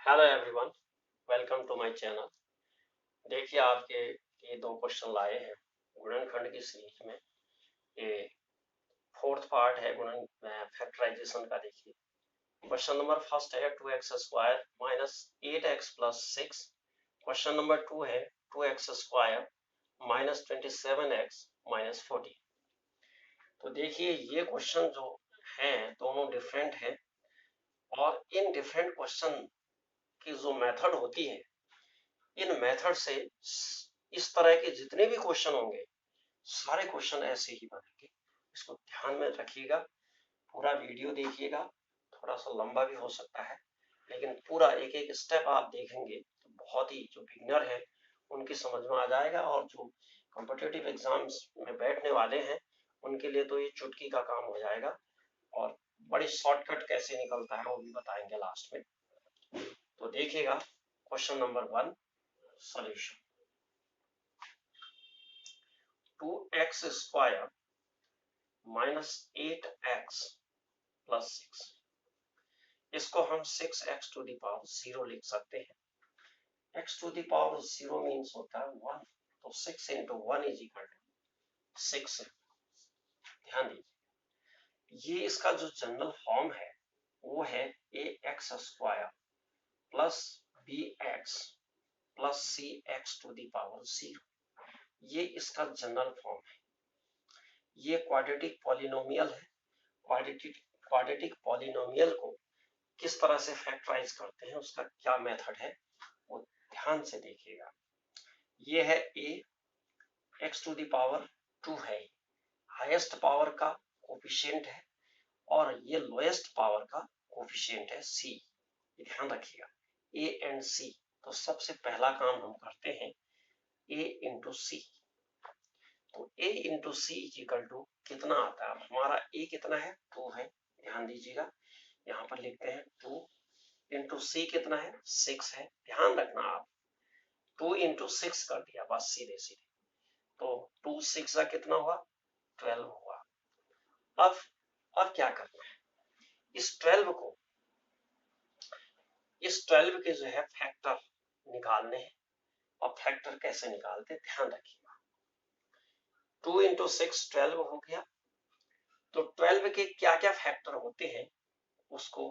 Hello everyone, welcome to my channel. देखिए आपके ये दो क्वेश्चन लाए हैं गुणनखंड की सीरीज में। ये फोर्थ पार्ट है गुणन फैक्टराइजेशन का। देखिए क्वेश्चन नंबर फर्स्ट है 2x square minus 8x plus 6। Question number 2 है 2x square minus 27x minus 40। तो देखिए ये क्वेश्चन जो हैं दोनों डिफरेंट हैं, और इन डिफरेंट क्वेश्चन की जो मेथड होती है, इन मेथड से इस तरह के जितने भी क्वेश्चन होंगे सारे क्वेश्चन ऐसे ही बनेंगे। इसको ध्यान में रखिएगा, पूरा वीडियो देखिएगा। थोड़ा सा लंबा भी हो सकता है, लेकिन पूरा एक एक स्टेप आप देखेंगे तो बहुत ही जो बिगिनर है उनकी समझ में आ जाएगा, और जो कॉम्पिटिटिव एग्जाम्स में बैठने वाले हैं उनके लिए तो ये चुटकी का काम हो जाएगा। और बड़ी शॉर्टकट कैसे निकलता है वो भी बताएंगे लास्ट में। तो देखिएगा question number 1 solution. 2x square minus 8x plus 6, इसको हम 6x टू द पावर 0 लिख सकते हैं। x to the power 0 means होता है 1, तो 6 इंटू 1 इज इक्वल टू 6 है। ध्यान दीजिए, ये इसका जो जनरल फॉर्म है वो है ax square plus bx plus cx to the power 0। ये इसका जनरल फॉर्म है। ये क्वाड्रेटिक पॉलिनोमियल है। क्वाड्रेटिक पॉलिनोमियल को किस तरह से फैक्टराइज करते हैं, उसका क्या मेथड है वो ध्यान से देखिएगा। ये है a, x to the power 2 है, हाईएस्ट पावर का कोफिशिएंट है, और ये लोएस्ट पावर का कोफिशिएंट है c। ध्यान रखिएगा a एंड c। तो सबसे पहला काम हम करते हैं a इंटू सी। तो a into c equal to कितना आता है? हमारा a कितना है? 2 है। ध्यान दीजिएगा, यहाँ पर लिखते हैं 2 इंटू सी कितना है? 6 है। ध्यान रखना, आप 2 इंटू 6 कर दिया बस सीधे सीधे, तो 2 6 का कितना हुआ? 12 हुआ। अब अब क्या करना है? इस 12 को, इस 12 के जो है फैक्टर निकालने हैं। और फैक्टर कैसे निकालते हैं ध्यान रखिएगा। 2 इंटू 6 12 हो गया। तो 12 के क्या क्या फैक्टर होते हैं उसको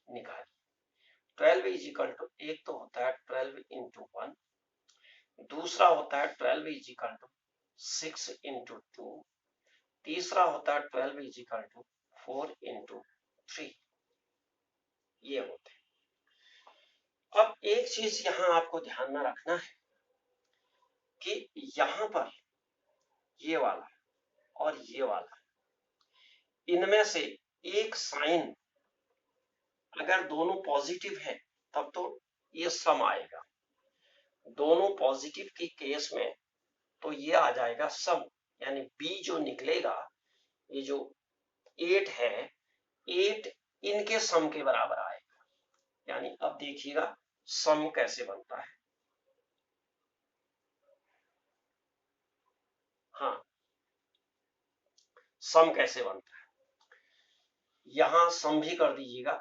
निकालिए। 12 इज इक्वल टू, एक तो होता है 12 इंटू 1, दूसरा होता है 12 इज इक्वल टू 6 इंटू 2, तीसरा होता है 12 इज इक्वल टू 4 इंटू 3। ये होते हैं। अब एक चीज यहां आपको ध्यान में रखना है कि यहां पर ये वाला और ये वाला, इनमें से एक साइन अगर दोनों पॉजिटिव है तब तो ये सम आएगा। दोनों पॉजिटिव के केस में तो ये आ जाएगा सम, यानी बी जो निकलेगा, ये जो 8 है, 8 इनके सम के बराबर आएगा। यानी अब देखिएगा सम कैसे बनता है। हाँ, सम कैसे बनता है, यहां सम भी कर दीजिएगा।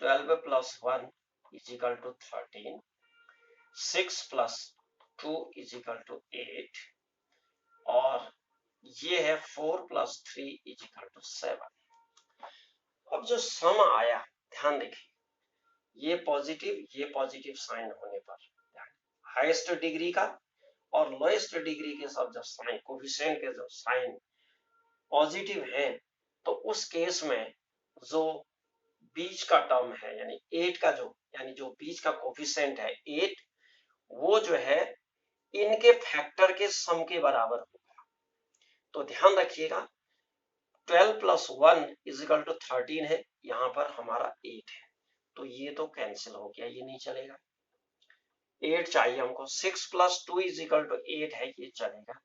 12 plus 1 is equal to 13, 6 plus 2 is equal to 8, और ये है 4 प्लस 3 इज इक्वल टू 7। अब जो सम आया, ध्यान देखिए, ये पॉजिटिव साइन होने पर हाईएस्ट डिग्री का और लोएस्ट डिग्री के सब जब साइन कोफिशिएंट के जब साइन पॉजिटिव है, तो उस केस में जो बीच का टर्म है यानी 8 का जो, यानी जो बीच का कोफिशिएंट है 8, वो जो है इनके फैक्टर के सम के बराबर होगा। तो ध्यान रखिएगा 12 प्लस 1 इज इक्वल टू 13 है, यहाँ पर हमारा 8 है, तो ये तो कैंसिल हो गया, ये नहीं चलेगा। 8 चाहिए हमको। 6 प्लस 2 इज इक्वल टू 8 है, ये चलेगा।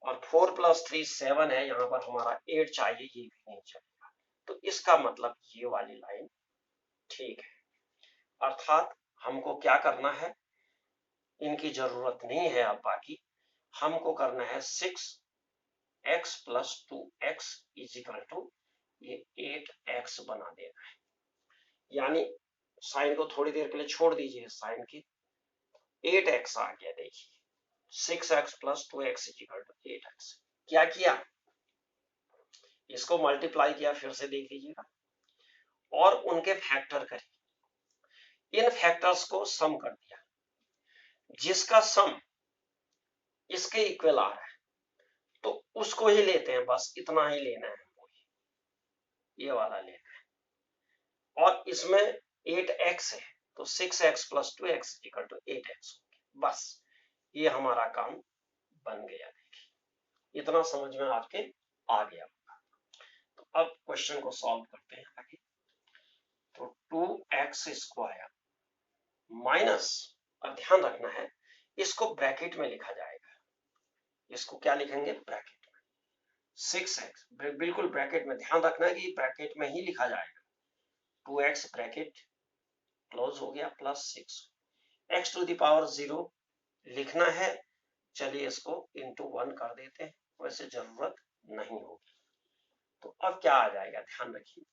और 4 प्लस 3 7 है, यहाँ पर हमारा 8 चाहिए, ये भी नहीं चलेगा। तो इसका मतलब ये वाली लाइन ठीक है। अर्थात हमको क्या करना है, इनकी जरूरत नहीं है अब बाकी, हमको करना है 6x plus 2x is equal to ये 8x बना देना है। यानी साइन को थोड़ी देर के लिए छोड़ दीजिए, साइन की 8x आ गया। देखिए 6x plus 2x equal to 8x। क्या किया, इसको मल्टीप्लाई किया, फिर से देख लीजिएगा, और उनके फैक्टर करिए। इन फैक्टर्स को सम कर दिया, जिसका सम इसके इक्वल आ रहा है तो उसको ही लेते हैं, बस इतना ही लेना है हमको, ये वाला लेना है। और इसमें 8x है तो 6x plus 2x equal to 8x। बस ये हमारा काम बन गया। देखिए इतना समझ में आपके आ गया होगा। तो अब क्वेश्चन को सॉल्व करते हैं आगे। तो 2x स्क्वायर माइनस, अब ध्यान रखना है इसको ब्रैकेट में लिखा जाएगा। इसको क्या लिखेंगे, ब्रैकेट में। 6x बिल्कुल ब्रैकेट में, ध्यान रखना है कि ब्रैकेट में ही लिखा जाएगा। 2x ब्रैकेट क्लोज हो गया plus 6 x to the power 0 लिखना है। चलिए इसको इंटू 1 कर देते हैं, वैसे जरूरत नहीं होगी। तो अब क्या आ जाएगा, ध्यान रखिए,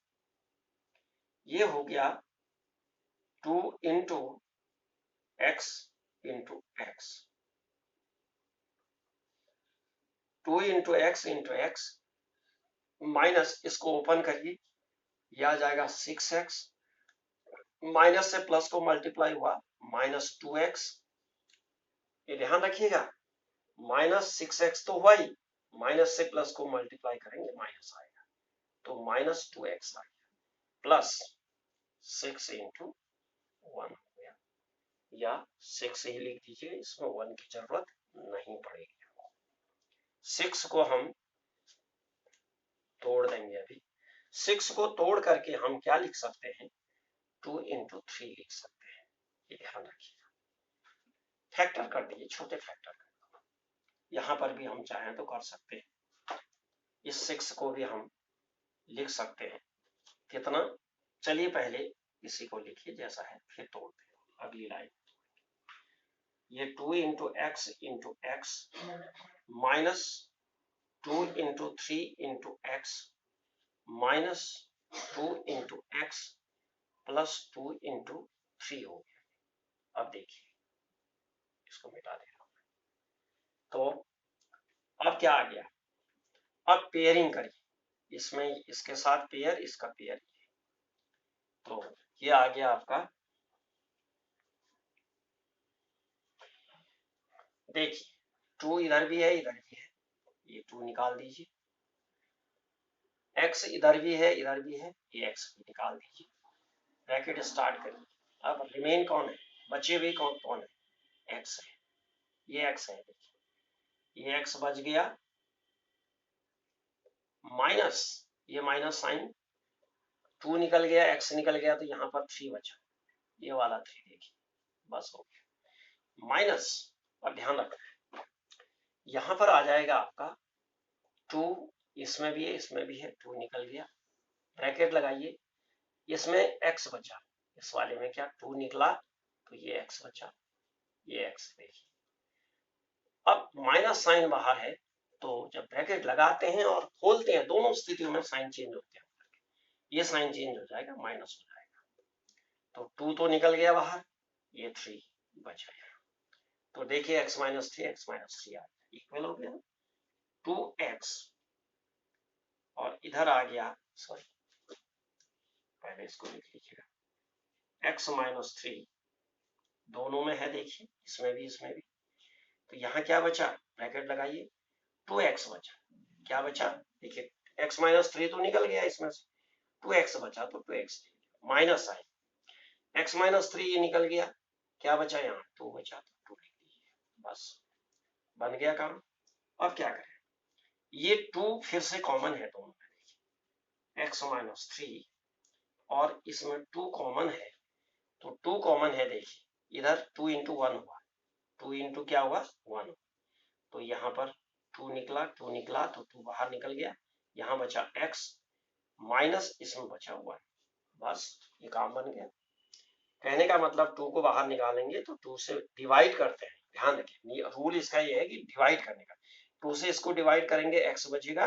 ये हो गया 2 into x into x, 2 into x minus, इसको ओपन करिए, यह आ जाएगा 6x, माइनस से प्लस को मल्टीप्लाई हुआ माइनस 2x। ये ध्यान रखिएगा, माइनस 6x तो हुआ ही, माइनस से प्लस को मल्टीप्लाई करेंगे माइनस आएगा, तो माइनस 2x आ गया, प्लस 6 इंटू 1 हो गया, या 6 ही लिख दीजिए, इसमें 1 की जरूरत नहीं पड़ेगी। 6 को हम तोड़ देंगे अभी। 6 को तोड़ करके हम क्या लिख सकते हैं, 2 इंटू 3 लिख सकते हैं। ये ध्यान रखिएगा, फैक्टर कर दीजिए, छोटे फैक्टर कर दीजिए। यहां पर भी हम चाहें तो कर सकते हैं, इस 6 को भी हम लिख सकते हैं। कितना, चलिए पहले इसी को लिखिए जैसा है, फिर तोड़ते हैं अगली लाइन। ये 2 into x minus 2 into 3 into x minus 2 into x plus 2 into 3 हो गया। अब देखिए इसको मिटा दे रहा हूं, तो अब क्या आ गया, अब पेयरिंग करिए, इसमें इसके साथ पेयर, इसका पेयर, तो ये आ गया आपका। देखिए 2 इधर भी है, इधर भी है, ये 2 निकाल दीजिए, x इधर भी है, इधर भी है, ये x भी निकाल दीजिए, ब्रैकेट स्टार्ट करिए। अब रिमेन कौन है, बचे हुए कौन है, x है, ये x है। देखिए ये x बच गया, माइनस, ये माइनस साइन, 2 निकल गया, x निकल गया, तो यहाँ पर 3 बचा, ये वाला 3, देखिए बस हो गया, माइनस। और ध्यान रखना यहाँ पर आ जाएगा आपका 2, इसमें भी है, इसमें भी है, 2 निकल गया, ब्रैकेट लगाइए, इसमें x बचा, इस वाले में क्या 2 निकला, तो ये x बचा, ये x। देखिए अब माइनस साइन बाहर है, तो जब ब्रैकेट लगाते हैं और खोलते हैं, दोनों स्थितियों में साइन चेंज होते हैं, ये साइन चेंज हो जाएगा, माइनस हो जाएगा, तो 2 तो निकल गया बाहर, ये 3 बच गया। तो देखिए x माइनस 3 आ गया, इक्वल हो गया 2x, और इधर आ गया, सॉरी पहले इसको लिख लीजिएगा, x माइनस 3 दोनों में है, देखिए इसमें भी इसमें भी, तो यहाँ क्या बचा, ब्रैकेट लगाइए, 2x बचा, क्या बचा, देखिए x माइनस 3 तो निकल गया इसमें से, 2x बचा, तो 2x माइनस आई, x माइनस 3 ये निकल गया, क्या बचा, यहाँ 2 बचा, तो 2 लिख दीजिए, बस बन गया काम। अब क्या करें, ये 2 फिर से कॉमन है दोनों में, देखिए x माइनस 3 और इसमें 2 कॉमन है, तो 2 कॉमन है, देखिए इधर 2 इंटू 1 हुआ, 2 इंटू क्या हुआ 1, तो यहाँ पर 2 निकला, 2 निकला, तो 2 बाहर निकल गया, यहाँ बचा x माइनस, इसमें बचा 1, बस ये काम बन गया। कहने का मतलब 2 को बाहर निकालेंगे तो 2 से डिवाइड करते हैं, ध्यान रखिए रूल इसका ये है कि डिवाइड करने का, 2 से इसको डिवाइड करेंगे x बचेगा,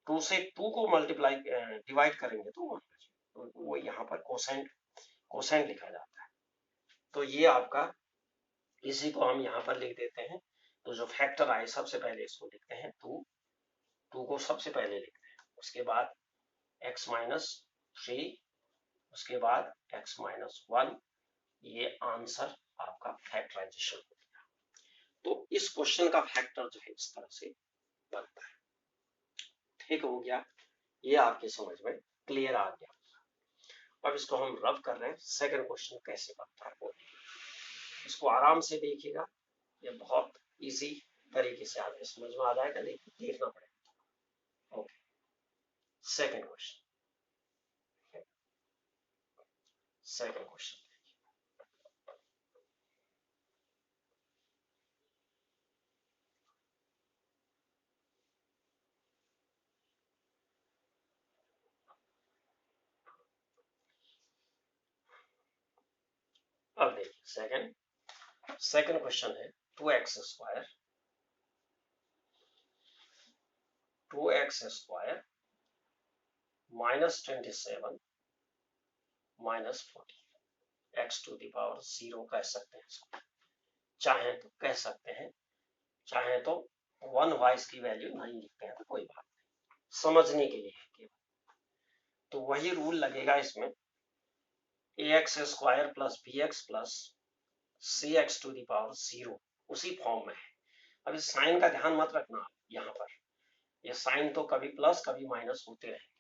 2 से 2 को मल्टीप्लाई डिवाइड करेंगे तो 1 बचेगा, तो वो यहाँ पर कोसेंट लिखा जाता है। तो ये आपका, इसी को हम यहाँ पर लिख देते हैं। तो जो फैक्टर आए सबसे पहले इसको लिखते हैं 2 को सबसे पहले लिखते हैं, उसके बाद x-3, उसके बाद x-1। ये आंसर आपका फैक्टराइजेशन हो गया। तो इस क्वेश्चन का फैक्टर जो है इस तरह से बनता है। ठीक हो गया, ये आपकी समझ में क्लियर आ गया। अब इसको हम रब कर रहे हैं, सेकंड क्वेश्चन कैसे बनता है वो इसको आराम से देखिएगा। ये बहुत इजी तरीके से आपको समझ में आ जाएगा, लेकिन देखना पड़ेगा। Okay, second question, second question अब देखिए, सेकंड क्वेश्चन है 2x² -27 -40 x⁻0 कह सकते हैं इसको, चाहे तो कह सकते हैं, चाहे तो 1 वाइज की वैल्यू नहीं लिखते हैं तो कोई बात नहीं, समझने के लिए है केवल। तो वही रूल लगेगा इसमें, ax² + bx + cx⁻0 उसी फॉर्म में है। अब इस साइन का ध्यान मत रखना यहाँ पर, ये साइन तो कभी प्लस कभी माइनस होते रहेंगे,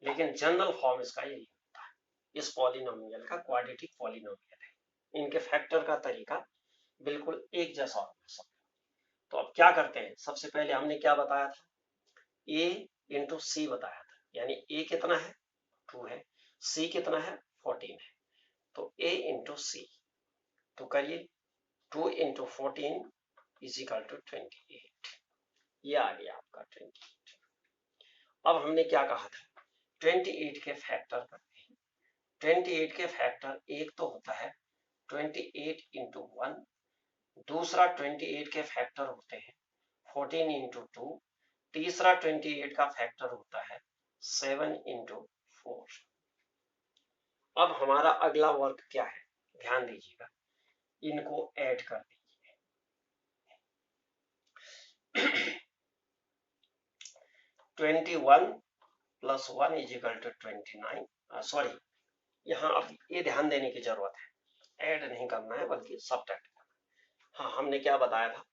लेकिन जनरल फॉर्म इसका यही होता है। इस पॉलिनोमियल का क्वाड्रेटिक पॉलिनोमियल है, इनके फैक्टर का तरीका बिल्कुल एक जैसा होगा सब। तो अब क्या करते हैं, सबसे पहले हमने क्या बताया था, a इंटू सी बताया था, यानी a कितना है 2 है, c कितना है 14 है, तो a इंटू सी, तो करिए 2 इंटू 14 = 28, ये आ गया आपका 28। अब हमने क्या कहा था, 28 के फैक्टर करते हैं। 28 के फैक्टर एक तो होता है 28 इंटू 1, दूसरा 28 के फैक्टर होते हैं 14 इंटू 2, तीसरा 28 का फैक्टर होता है 7 इंटू 4। अब हमारा अगला वर्क क्या है, ध्यान दीजिएगा, इनको ऐड कर दीजिए। 21 + 1 = 29, सॉरी, यहाँ अब ये ध्यान देने की जरूरत है, ऐड नहीं करना है बल्कि सब्ट्रैक्ट करना है। हाँ, हमने क्या बताया था,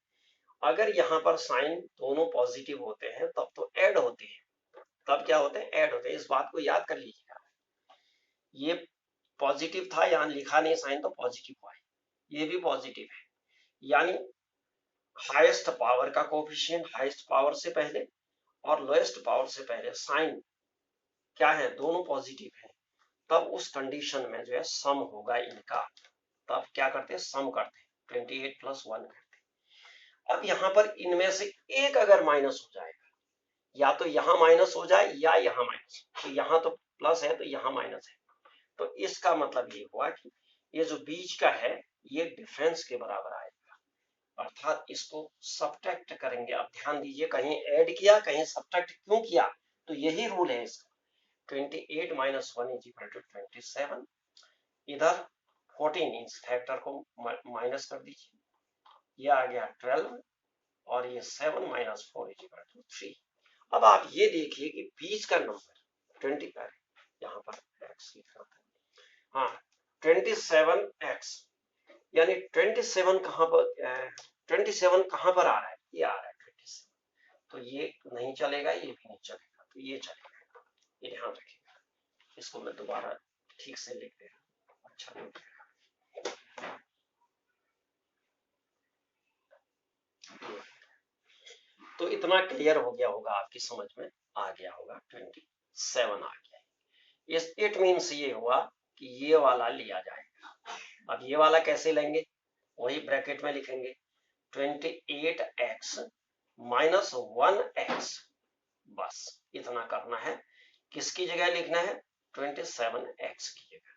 अगर यहाँ पर साइन दोनों पॉजिटिव होते हैं तब तो ऐड होते हैं, तब क्या होते हैं, ऐड होते हैं। इस बात को याद कर लीजिएगा, ये पॉजिटिव था, यहाँ लिखा नहीं साइन तो पॉजिटिव हुआ है, ये भी पॉजिटिव है, यानी हाईएस्ट पावर का कोफिशिएंट हाईएस्ट पावर से पहले और लोएस्ट पावर से पहले साइन क्या है, दोनों पॉजिटिव है, तब उस कंडीशन में जो है सम होगा इनका। तब क्या करते हैं, सम करते हैं, 28 + 1 करते हैं। अब यहाँ पर इनमें से एक अगर माइनस हो जाएगा, या तो यहाँ माइनस हो जाए या यहाँ माइनस, तो यहाँ तो प्लस है तो यहाँ माइनस है, तो इसका मतलब ये हुआ कि ये जो बीच का है ये डिफरेंस के बराबर आएगा, अर्थात इसको सब्ट्रैक्ट करेंगे। अब ध्यान दीजिए, कहीं ऐड किया कहीं सब्ट्रैक्ट क्यों किया, तो यही रूल है इसका। 28 - 1 = 27, इधर 14 इस फैक्टर को माइनस कर दीजिए, ये आ गया 12, और ये 7 - 4 = 3। अब आप ये देखिए कि बीच का नंबर 20 पर, यहाँ पर x लिखना था, हाँ 27x, यानी 27 कहाँ पर, 27 कहाँ पर आ रहा है, ये आ रहा है 27, तो ये नहीं चलेगा, ये भी नहीं चलेगा, तो ये चलेगा, ये ध्यान रखिएगा। इसको मैं दोबारा ठीक से लिख दे रहा हूँ, अच्छा लिख दे रहा हूँ। तो इतना क्लियर हो गया होगा, आपकी समझ में आ गया होगा, 27 आ गया। इट मीन्स ये हुआ कि ये वाला लिया जाएगा। अब ये वाला कैसे लेंगे, वही ब्रैकेट में लिखेंगे, 28x - 1x, बस इतना करना है। किसकी जगह लिखना है, 27x की जगह,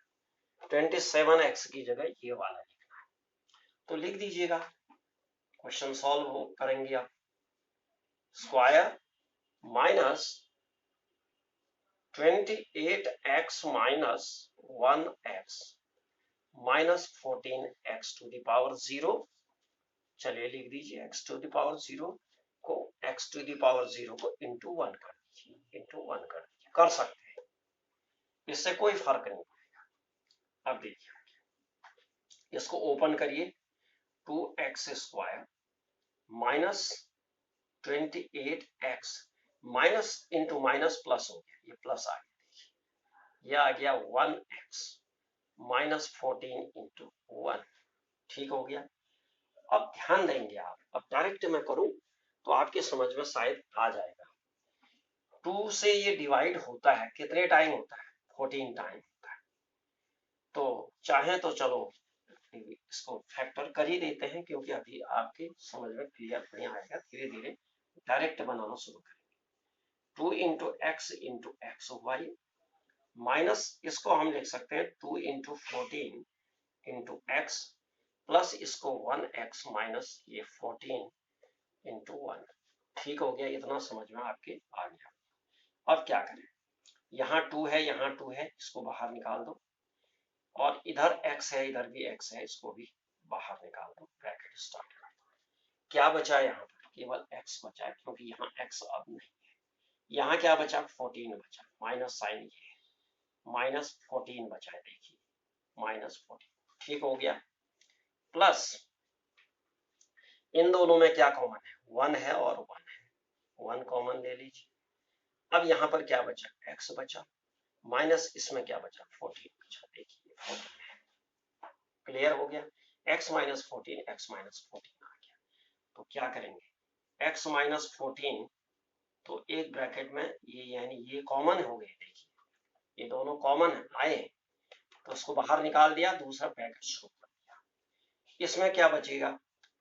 27x की जगह ये वाला लिखना है। तो लिख दीजिएगा, क्वेश्चन सॉल्व करेंगे आप, square minus 28x - 1x minus 14x to the power 0, चलिए लिख दीजिए x टू द पावर 0 को x टू द पावर 0 को इंटू 1 कर दीजिए, इंटू 1 कर दीजिए, कर सकते हैं, इससे कोई फर्क नहीं पड़ेगा। अब देखिए इसको ओपन करिए, 2x square minus 28x minus into minus plus हो गया, ये प्लस आ गया, देखिए ये आ गया 1x माइनस 14 इंटू 1, ठीक हो गया। अब ध्यान देंगे आप, अब डायरेक्ट मैं करूं तो आपके समझ में शायद आ जाएगा। 2 से ये डिवाइड होता है, कितने टाइम होता है, 14 टाइम होता है। तो चाहे तो चलो इसको फैक्टर कर ही देते हैं, क्योंकि अभी आपके समझ में क्लियर नहीं आएगा, धीरे धीरे डायरेक्ट बनाना शुरू करेंगे। 2 into x into x y minus, इसको हम लिख सकते हैं 2 इंटू 14 इंटू एक्स प्लस इसको 1x माइनस ये 14 इंटू 1, ठीक हो गया, इतना समझ में आपके आ गया। अब क्या करें, यहाँ 2 है, यहाँ 2 है, इसको बाहर निकाल दो, और इधर x है, इधर भी x है, इसको भी बाहर निकाल दो, ब्रैकेट स्टार्ट कर दो। क्या बचा यहाँ पर, केवल x बचा है, क्योंकि यहाँ x अब नहीं है। यहाँ क्या बचा, 14 बचा, माइनस साइन ये है, माइनस 14 बचा है, देखिए माइनस 14, ठीक हो गया। प्लस इन दोनों में क्या कॉमन है, 1 है और 1 है, 1 कॉमन ले लीजिए। अब यहाँ पर क्या बचा, x बचा, माइनस इसमें क्या बचा, 14 बचा, देखिए 14 है, क्लियर हो गया। x माइनस 14, x माइनस 14 आ गया। तो क्या करेंगे, x माइनस 14, तो एक ब्रैकेट में ये यानी ये कॉमन हो गए, देखिए ये दोनों कॉमन आए, तो उसको बाहर निकाल दिया, दूसरा ब्रैकेट शुरू कर दिया। इसमें क्या बचेगा,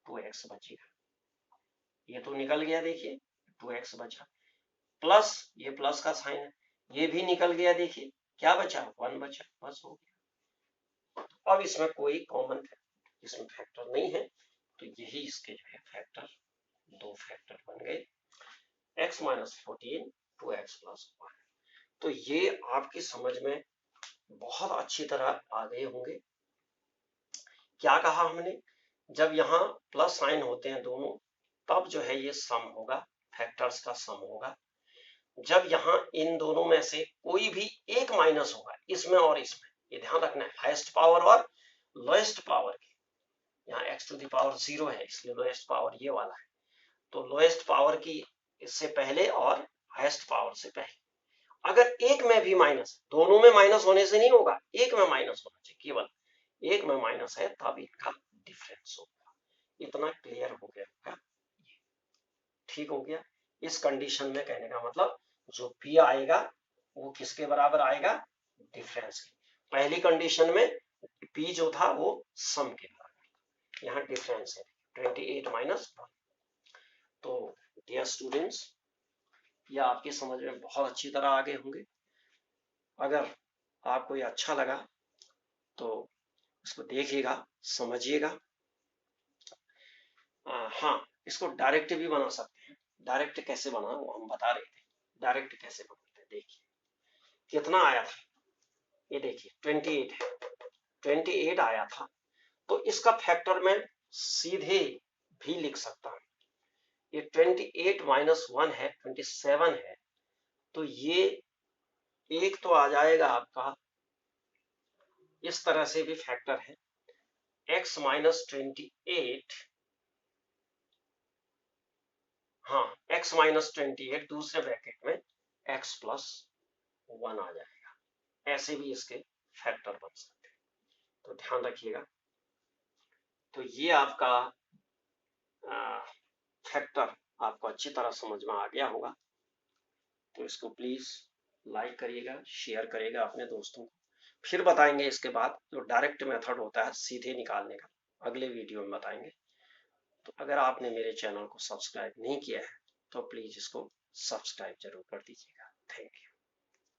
2x बचेगा, ये तो निकल गया, देखिए 2x बचा, प्लस ये प्लस का साइन है, ये भी निकल गया, देखिए क्या बचा, 1 बचा, बस हो गया। अब इसमें कोई कॉमन इसमें फैक्टर नहीं है, तो यही इसके जो है फैक्टर, दो फैक्टर बन गए, x माइनस 14 2x प्लस 1। तो ये आपकी समझ में बहुत अच्छी तरह आ गए होंगे। क्या कहा हमने, जब यहाँ प्लस साइन होते हैं दोनों, तब जो है ये सम होगा, फैक्टर्स का सम होगा। जब यहाँ इन दोनों में से कोई भी एक माइनस होगा, इसमें और इसमें, ये ध्यान रखना है, हाईएस्ट पावर और लोएस्ट पावर की, यहाँ x टू द पावर 0 है, इसलिए लोएस्ट पावर ये वाला है, तो लोएस्ट पावर की इससे पहले और हाईएस्ट पावर से पहले, अगर एक में भी माइनस, दोनों में माइनस होने से नहीं होगा, एक में माइनस होना चाहिए, केवल एक में माइनस है तब इनका डिफरेंस होगा। इतना क्लियर हो गया होगा, ठीक हो गया। इस कंडीशन में कहने का मतलब जो p आएगा वो किसके बराबर आएगा, डिफरेंस के। पहली कंडीशन में p जो था वो सम के बराबर, यहाँ डिफरेंस है 28 माइनस 1। तो डियर स्टूडेंट्स, ये आपकी समझ में बहुत अच्छी तरह आगे होंगे। अगर आपको ये अच्छा लगा तो इसको देखिएगा, समझिएगा। हाँ, इसको डायरेक्ट भी बना सकते हैं। डायरेक्ट कैसे बना वो हम बता रहे थे, डायरेक्ट कैसे बनाते हैं। देखिए कितना आया था, ये देखिए 28 है, 28 आया था, तो इसका फैक्टर मैं सीधे भी लिख सकता हूँ। ये 28 माइनस 1 है, 27 है, तो ये एक तो आ जाएगा आपका, इस तरह से भी फैक्टर है, x माइनस 28, हाँ x माइनस 28 दूसरे ब्रैकेट में x प्लस 1 आ जाएगा, ऐसे भी इसके फैक्टर बन सकते हैं, तो ध्यान रखिएगा। तो ये आपका फैक्टर आपको अच्छी तरह समझ में आ गया होगा, तो इसको प्लीज लाइक करिएगा, शेयर करिएगा अपने दोस्तों को। फिर बताएंगे इसके बाद जो डायरेक्ट मेथड होता है सीधे निकालने का, अगले वीडियो में बताएंगे। तो अगर आपने मेरे चैनल को सब्सक्राइब नहीं किया है तो प्लीज इसको सब्सक्राइब जरूर कर दीजिएगा। Thank you.